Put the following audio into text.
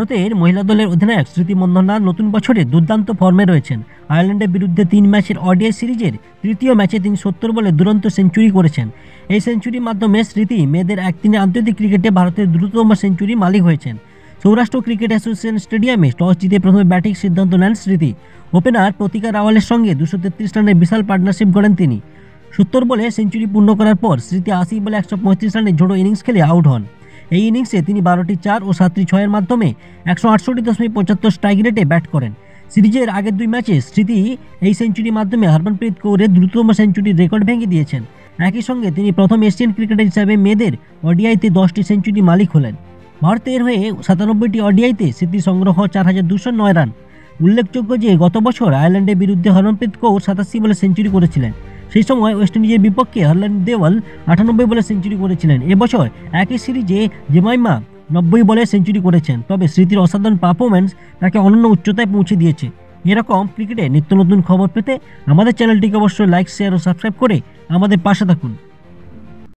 ভারতের মহিলা দলের অধিনায়ক স্মৃতি মন্ধানা নতুন বছরে দুর্দান্ত ফর্মে রয়েছেন। আয়ারল্যান্ডের বিরুদ্ধে 3 ম্যাচের ওডিআই সিরিজের তৃতীয় ম্যাচে তিনি 70 বলে দুরন্ত সেঞ্চুরি করেছেন। এই সেঞ্চুরির মাধ্যমে স্মৃতি মেয়েদের একদিনের আন্তর্জাতিক ক্রিকেটে ভারতের দ্রুততম সেঞ্চুরি মালিক হয়েছেন। সৌরাষ্ট্র ক্রিকেট অ্যাসোসিয়েশন স্টেডিয়ামে টস জিতে প্রথমে ব্যাটিং সিদ্ধান্ত নেন স্মৃতি। ওপেনার প্রতিকা রাওয়ালের সঙ্গে 233 রানের বিশাল পার্টনারশিপ গড়েন তিনি। 70 বলে সেঞ্চুরি পূর্ণ করার পর স্মৃতি 80 বলে 135 রানের ঝোড়ো ইনিংস খেলে আউট হন। এই ইনিংসে তিনি 12টি 4 ও 7টি 6-এর মাধ্যমে 168.75 স্ট্রাইক রেটে ব্যাট করেন। সিরিজের আগের 2 ম্যাচে স্মৃতি এই সেঞ্চুরির মাধ্যমে হরমনপ্রীত কৌরের দ্রুততম সেঞ্চুরির রেকর্ড ভেঙে দিয়েছেন। একই সঙ্গে তিনি প্রথম এশিয়ান ক্রিকেটার হিসাবে মেয়েদের ওডিআইতে 10টি সেঞ্চুরি মালিক হলেন। ভারতের হয়ে 97টি ওডিআইতে স্মৃতি সংগ্রহ 4209 রান। উল্লেখযোগ্য যে গত বছর আয়ারল্যান্ডের বিরুদ্ধে হরমনপ্রীত কৌর 87 বলে সেঞ্চুরি করেছিলেন। সেই সময় ওয়েস্ট ইন্ডিজের বিপক্ষে হরল্যান্ড দেওয়াল 98 বলে সেঞ্চুরি করেছিলেন। এবছর একই সিরিজে জেমাইমা 90 বলে সেঞ্চুরি করেছেন। তবে স্মৃতির অসাধারণ পারফরম্যান্স তাকে অনন্য উচ্চতায় পৌঁছে দিয়েছে। এরকম ক্রিকেটে নিত্য নতুন খবর পেতে আমাদের চ্যানেলটিকে অবশ্যই লাইক, শেয়ার ও সাবস্ক্রাইব করে আমাদের পাশে থাকুন।